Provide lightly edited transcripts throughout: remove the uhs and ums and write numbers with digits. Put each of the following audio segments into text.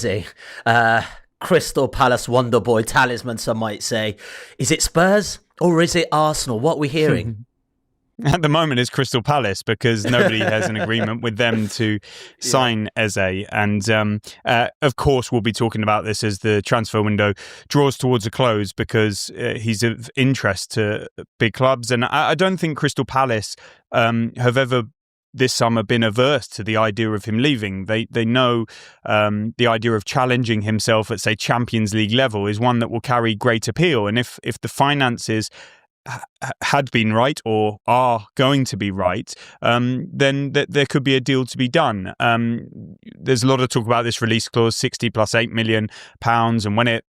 Eze, Crystal Palace wonder boy talisman, some might say. Is it Spurs or is it Arsenal? What are we hearing? At the moment, it's Crystal Palace because nobody has an agreement with them to sign Eze. And of course, we'll be talking about this as the transfer window draws towards a close because he's of interest to big clubs. And I don't think Crystal Palace have ever this summer been averse to the idea of him leaving. They know the idea of challenging himself at, say, Champions League level is one that will carry great appeal. And if the finances had been right or are going to be right, then there could be a deal to be done. There's a lot of talk about this release clause, 60 plus £8 million, and when it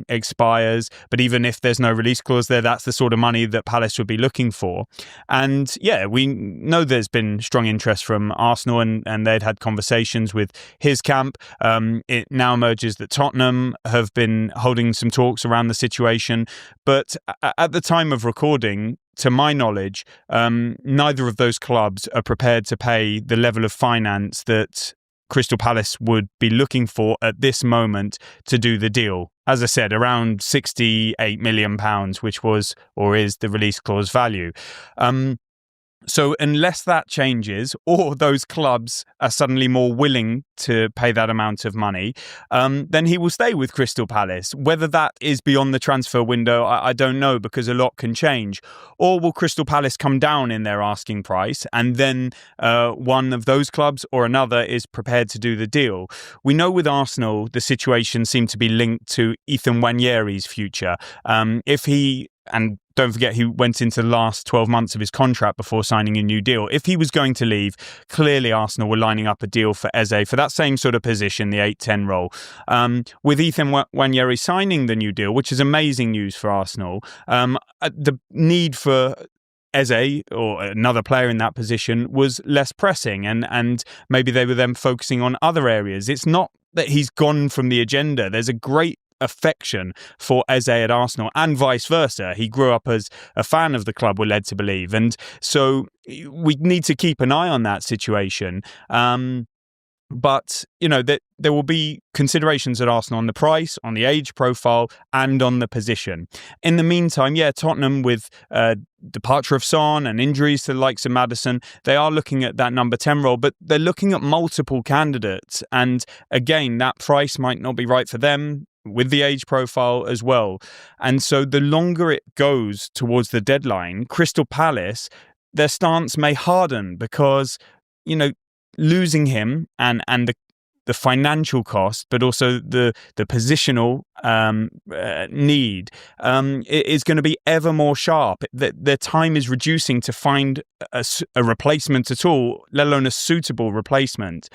expires. But even if there's no release clause there, that's the sort of money that Palace would be looking for. And yeah, we know there's been strong interest from Arsenal and they'd had conversations with his camp. It now emerges that Tottenham have been holding some talks around the situation. But at the time of recording, to my knowledge, neither of those clubs are prepared to pay the level of finance that Crystal Palace would be looking for at this moment to do the deal. As I said, around £68 million, which was or is the release clause value. So unless that changes or those clubs are suddenly more willing to pay that amount of money, then he will stay with Crystal Palace. Whether that is beyond the transfer window, I don't know, because a lot can change. Or will Crystal Palace come down in their asking price and then one of those clubs or another is prepared to do the deal? We know with Arsenal, the situation seemed to be linked to Ethan Nwaniere's future. And don't forget, he went into the last 12 months of his contract before signing a new deal. If he was going to leave, clearly Arsenal were lining up a deal for Eze for that same sort of position, the 8-10 role. With Ethan Nwaneri signing the new deal, which is amazing news for Arsenal, the need for Eze or another player in that position was less pressing, and maybe they were then focusing on other areas. It's not that he's gone from the agenda. There's a great affection for Eze at Arsenal and vice versa. He grew up as a fan of the club, we're led to believe. And so we need to keep an eye on that situation. But, there will be considerations at Arsenal on the price, on the age profile, and on the position. In the meantime, Tottenham, with departure of Son and injuries to the likes of Maddison, they are looking at that number 10 role, but they're looking at multiple candidates. And again, that price might not be right for them, with the age profile as well. And so the longer it goes towards the deadline, Crystal Palace, their stance may harden because, losing him and the financial cost, but also the positional need is going to be ever more sharp. Their time is reducing to find a replacement at all, let alone a suitable replacement.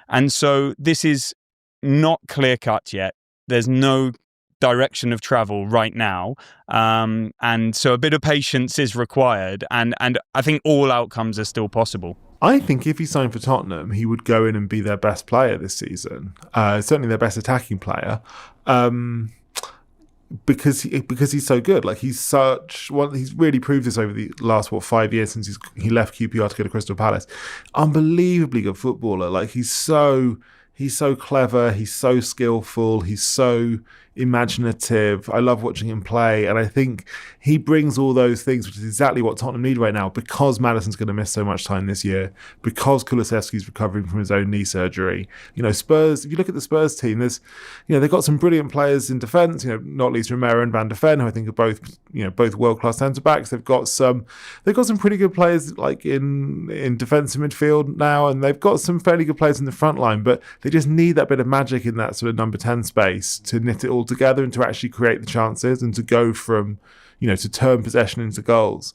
And so this is not clear-cut yet. There's no direction of travel right now. And so a bit of patience is required. And I think all outcomes are still possible. I think if he signed for Tottenham, he would go in and be their best player this season. Certainly their best attacking player. Because he's so good. Like, he's really proved this over the last 5 years since he left QPR to go to Crystal Palace. Unbelievably good footballer. Like, he's so clever, he's so skillful, he's so imaginative. I love watching him play, and I think he brings all those things, which is exactly what Tottenham need right now, because Maddison's going to miss so much time this year, because Kulusevski's recovering from his own knee surgery. Spurs, if you look at the Spurs team, they've got some brilliant players in defence, not least Romero and Van de Ven, who I think are both world-class centre-backs. They've got some pretty good players like in defensive midfield now, and they've got some fairly good players in the front line, but they just need that bit of magic in that sort of number 10 space to knit it all together and to actually create the chances and to go from, to turn possession into goals.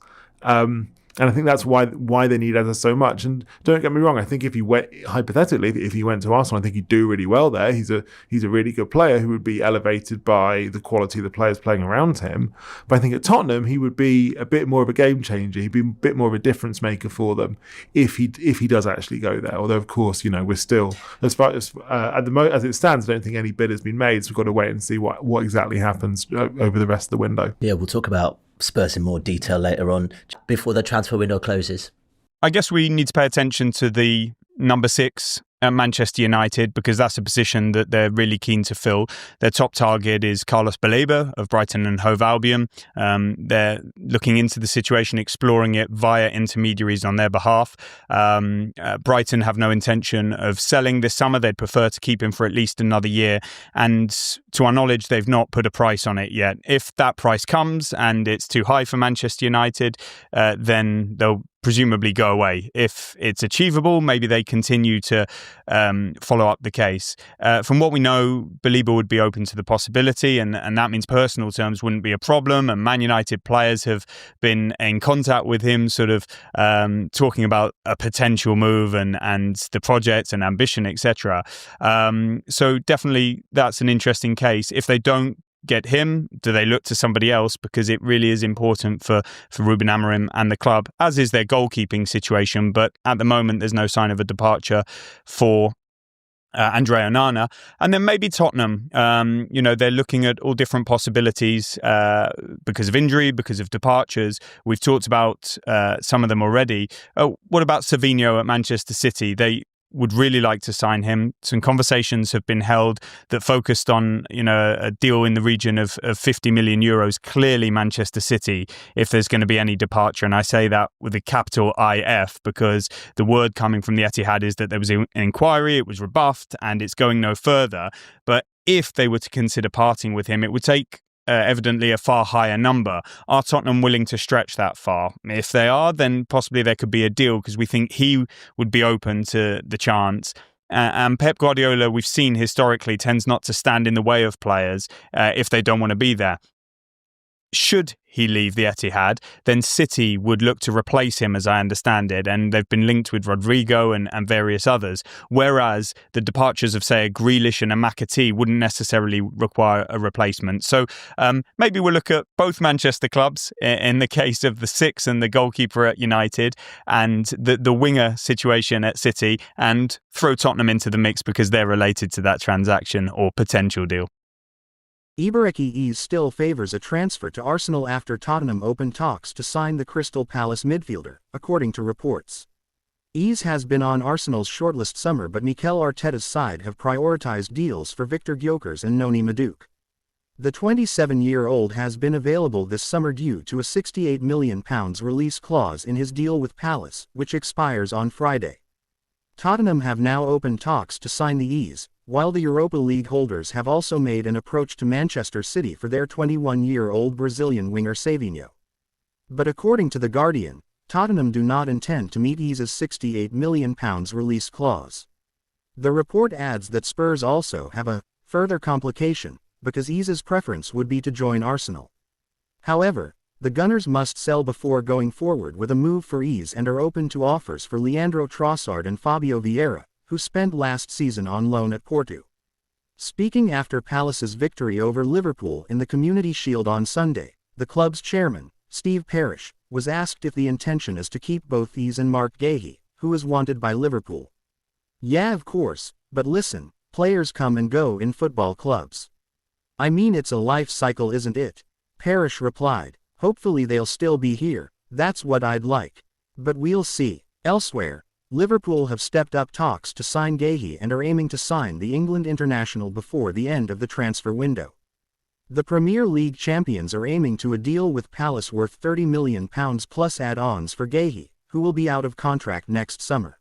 And I think that's why they need Eze so much. And don't get me wrong, I think if he went to Arsenal, I think he'd do really well there. He's a really good player who would be elevated by the quality of the players playing around him. But I think at Tottenham, he would be a bit more of a game changer. He'd be a bit more of a difference maker for them if he does actually go there. Although, of course, we're still, as far as as it stands, I don't think any bid has been made. So we've got to wait and see what exactly happens over the rest of the window. Yeah, we'll talk about Spurs in more detail later on, before the transfer window closes. I guess we need to pay attention to the number 6 at Manchester United, because that's a position that they're really keen to fill. Their top target is Carlos Baleba of Brighton and Hove Albion. They're looking into the situation, exploring it via intermediaries on their behalf. Brighton have no intention of selling this summer. They'd prefer to keep him for at least another year. And to our knowledge, they've not put a price on it yet. If that price comes and it's too high for Manchester United, then they'll presumably go away. If it's achievable, maybe they continue to follow up the case. From what we know, Baleba would be open to the possibility, and that means personal terms wouldn't be a problem. And Man United players have been in contact with him, sort of talking about a potential move and the project and ambition, etc. So definitely that's an interesting case. If they don't get him, do they look to somebody else? Because it really is important for Ruben Amorim and the club, as is their goalkeeping situation. But at the moment, there's no sign of a departure for Andre Onana. And then maybe Tottenham. They're looking at all different possibilities because of injury, because of departures. We've talked about some of them already. What about Savinho at Manchester City? They would really like to sign him. Some conversations have been held that focused on, a deal in the region of 50 million euros. Clearly Manchester City, if there's going to be any departure. And I say that with a capital IF, because the word coming from the Etihad is that there was an inquiry, it was rebuffed, and it's going no further. But if they were to consider parting with him, it would take evidently a far higher number. Are Tottenham willing to stretch that far? If they are, then possibly there could be a deal, because we think he would be open to the chance. And Pep Guardiola, we've seen historically, tends not to stand in the way of players if they don't want to be there. Should he leave the Etihad, then City would look to replace him, as I understand it, and they've been linked with Rodrigo and various others, whereas the departures of, say, a Grealish and a McAtee wouldn't necessarily require a replacement. So maybe we'll look at both Manchester clubs in the case of the six and the goalkeeper at United, and the winger situation at City, and throw Tottenham into the mix because they're related to that transaction or potential deal. Eberechi Eze still favours a transfer to Arsenal after Tottenham opened talks to sign the Crystal Palace midfielder, according to reports. Eze has been on Arsenal's shortlist summer, but Mikel Arteta's side have prioritised deals for Victor Gyökeres and Noni Madueke. The 27-year-old has been available this summer due to a £68 million release clause in his deal with Palace, which expires on Friday. Tottenham have now opened talks to sign the Eze, while the Europa League holders have also made an approach to Manchester City for their 21-year-old Brazilian winger Savinho. But according to The Guardian, Tottenham do not intend to meet Eze's £68 million release clause. The report adds that Spurs also have a further complication, because Eze's preference would be to join Arsenal. However, the Gunners must sell before going forward with a move for Eze and are open to offers for Leandro Trossard and Fabio Vieira, who spent last season on loan at Porto. Speaking after Palace's victory over Liverpool in the Community Shield on Sunday, the club's chairman, Steve Parish, was asked if the intention is to keep both Eze and Mark Gahey, who is wanted by Liverpool. "Yeah, of course, but listen, players come and go in football clubs. I mean, it's a life cycle, isn't it?" Parish replied. "Hopefully they'll still be here, that's what I'd like. But we'll see." Elsewhere, Liverpool have stepped up talks to sign Gahey and are aiming to sign the England international before the end of the transfer window. The Premier League champions are aiming to a deal with Palace worth £30 million plus add-ons for Gahey, who will be out of contract next summer.